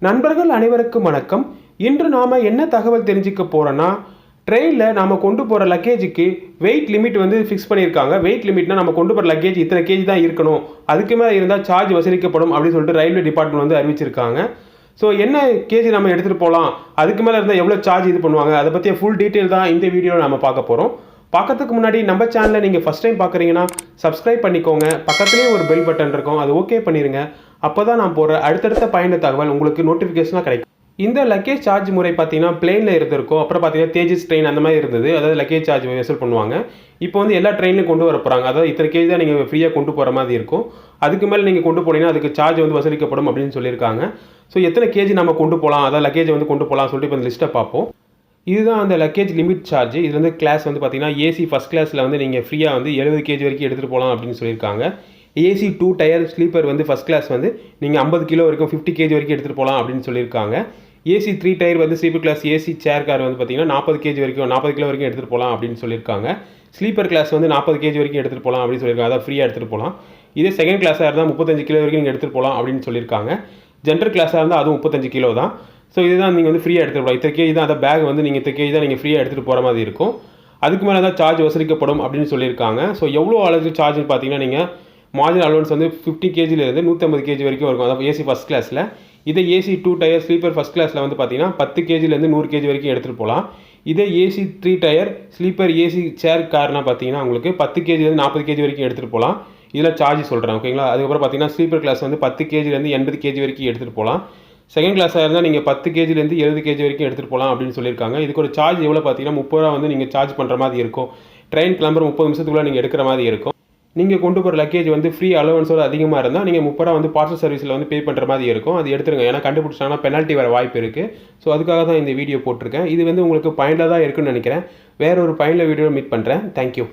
நண்பர்கள் அனைவருக்கும் வணக்கம். இன்று நாம் என்ன தகவல் தெரிஞ்சுக்க போகிறோன்னா, ட்ரெயினில் நாம் கொண்டு போகிற லக்கேஜுக்கு வெயிட் லிமிட் வந்து ஃபிக்ஸ் பண்ணியிருக்காங்க. வெயிட் லிமிட்னா நம்ம கொண்டு போகிற லக்கேஜ் இத்தனை கேஜி தான் இருக்கணும், அதுக்கு மேலே இருந்தால் சார்ஜ் வசூலிக்கப்படும் அப்படின்னு சொல்லிட்டு ரயில்வே டிபார்ட்மெண்ட் வந்து அறிவிச்சிருக்காங்க. ஸோ என்ன கேஜி நம்ம எடுத்துகிட்டு போகலாம், அதுக்கு மேலே இருந்தால் எவ்வளோ சார்ஜ் இது பண்ணுவாங்க, அதை பற்றிய ஃபுல் டீட்டெயில் தான் இந்த வீடியோவில் நம்ம பார்க்க போகிறோம். பார்க்கறதுக்கு முன்னாடி நம்ம சேனலை நீங்கள் ஃபஸ்ட் டைம் பார்க்குறீங்கன்னா சப்ஸ்கிரைப் பண்ணிக்கோங்க. பக்கத்துலேயே ஒரு பெல் பட்டன் இருக்கும், அது ஓகே பண்ணிடுங்க. அப்போ தான் நான் போடுற அடுத்தடுத்த பயண தகவல் உங்களுக்கு நோட்டிஃபிகேஷனாக கிடைக்கும். இந்த லக்கேஜ் சார்ஜ் முறை பார்த்தீங்கன்னா பிளேனில் இருந்திருக்கும், அப்புறம் பார்த்தீங்கன்னா தேஜஸ் ட்ரெயின் அந்த மாதிரி இருந்தது. அதாவது லக்கேஜ் சார்ஜ் வசூல் பண்ணுவாங்க. இப்போ வந்து எல்லா ட்ரெயின்லையும் கொண்டு வர போகிறாங்க. அதாவது இத்தனை கேஜி தான் நீங்கள் ஃப்ரீயாக கொண்டு போகிற மாதிரி இருக்கும், அதுக்கு மேலே நீங்கள் கொண்டு போனீங்கன்னா அதுக்கு சார்ஜ் வந்து வசூலிக்கப்படும் அப்படின்னு சொல்லியிருக்காங்க. ஸோ எத்தனை கேஜி நம்ம கொண்டு போகலாம், அதாவது லக்கேஜ் வந்து கொண்டு போகலாம் சொல்லிட்டு இப்போ இந்த லிஸ்ட்டை பார்ப்போம். இதுதான் அந்த லக்கேஜ் லிமிட் சார்ஜ். இது வந்து கிளாஸ் வந்து பார்த்தீங்கன்னா ஏசி ஃபஸ்ட் கிளாஸில் வந்து நீங்கள் ஃப்ரீயாக வந்து 70 கேஜி வரைக்கும் எடுத்துகிட்டு போகலாம் அப்படின்னு சொல்லியிருக்காங்க. ஏசி 2 டயர் ஸ்லீப்பர் வந்து ஃபஸ்ட் கிளாஸ் வந்து நீங்கள் 50 கிலோ வரைக்கும் 50 கேஜி வரைக்கும் எடுத்துகிட்டு போகலாம் அப்படின்னு சொல்லியிருக்காங்க. ஏசி 3 டயர் வந்து sleeper class AC chair car வந்து பார்த்தீங்கன்னா 40 கேஜி வரைக்கும் 40 கிலோ வரைக்கும் எடுத்துகிட்டு போகலாம் அப்படின்னு சொல்லியிருக்காங்க. ஸ்லீப்பர் கிளாஸ் வந்து 40 கேஜி வரைக்கும் எடுத்துகிட்டு போகலாம் அப்படின்னு சொல்லியிருக்காங்க, அதாவது ஃப்ரீயாக எடுத்துகிட்டு போகலாம். இதே செகண்ட் கிளாஸாக இருந்தால் 35 கிலோ வரைக்கும் நீங்கள் எடுத்துகிட்டு போகலாம் அப்படின்னு சொல்லியிருக்காங்க. ஜென்ரல் கிளாஸாக இருந்தால் அதுவும் 35 கிலோ தான். ஸோ இதுதான் நீங்கள் வந்து ஃப்ரீயாக எடுத்துகிட்டு போகலாம். இத்தனை கேஜி தான், அந்த பேக் வந்து நீங்கள் இத்தனை கேஜி தான் நீங்கள் ஃப்ரீயாக எடுத்துகிட்டு போகிற மாதிரி இருக்கும். அதுக்கு மேலே தான் சார்ஜ் வசூலிக்கப்படும் அப்படின்னு சொல்லியிருக்காங்க. ஸோ எவ்வளோ அளவுக்கு சார்ஜ்னு பார்த்தீங்கன்னா, நீங்கள் மார்ஜினல் அலவன்ஸ் வந்து 50 கேஜிலேருந்து 150 கேஜி வரைக்கும் இருக்கும், அதாவது ஏசி ஃபஸ்ட் கிளாஸில். இதே ஏசி 2 டயர் ஸ்லீப்பர் ஃபஸ்ட் கிளாஸில் வந்து பார்த்தீங்கன்னா 10 கேஜிலேருந்து 100 கேஜி வரைக்கும் எடுத்துகிட்டு போகலாம். இதே AC 3 tier sleeper AC chair கார்னா பார்த்தீங்கன்னா உங்களுக்கு 10 கேஜிலேருந்து 40 கேஜி வரைக்கும் எடுத்துகிட்டு போகலாம். இதில் சார்ஜ் சொல்கிறேன், ஓகேங்களா. அதுக்கப்புறம் பார்த்தீங்கன்னா ஸ்லீப்பர் கிளாஸ் வந்து 10 கேஜிலேருந்து 80 கேஜி வரைக்கும் எடுத்துகிட்டு போகலாம். செகண்ட் கிளாஸாக இருந்தால் நீங்கள் 10 கேஜிலேருந்து 70 கேஜி வரைக்கும் எடுத்துகிட்டு போகலாம் அப்படின்னு சொல்லியிருக்காங்க. இதுக்கு ஒரு சார்ஜ் எவ்வளோ பார்த்தீங்கன்னா 30 ரூபா வந்து நீங்கள் சார்ஜ் பண்ணுற மாதிரி இருக்கும். ட்ரெயின் கிளம்புற 30 நிமிஷத்துக்குள்ளே நீங்கள் எடுக்கிற மாதிரி இருக்கும். நீங்கள் கொண்டு போகிற லக்கேஜ் வந்து ஃப்ரீ அலவன்ஸோடு அதிகமாக இருந்தால் நீங்கள் 30 ரூபா வந்து பார்சல் சர்வீஸில் வந்து பே பண்ணுற மாதிரி இருக்கும். அது எடுத்துருங்க, ஏன்னா கண்டுபிடிச்சாங்கன்னா பெனால்ட்டி வர வாய்ப்பு இருக்குது. ஸோ அதுக்காக தான் இந்த வீடியோ போட்டிருக்கேன். இது வந்து உங்களுக்கு பயனில் தான் இருக்குன்னு நினைக்கிறேன். வேற ஒரு பயனில் வீடியோ மீட் பண்ணுறேன். தேங்க்யூ.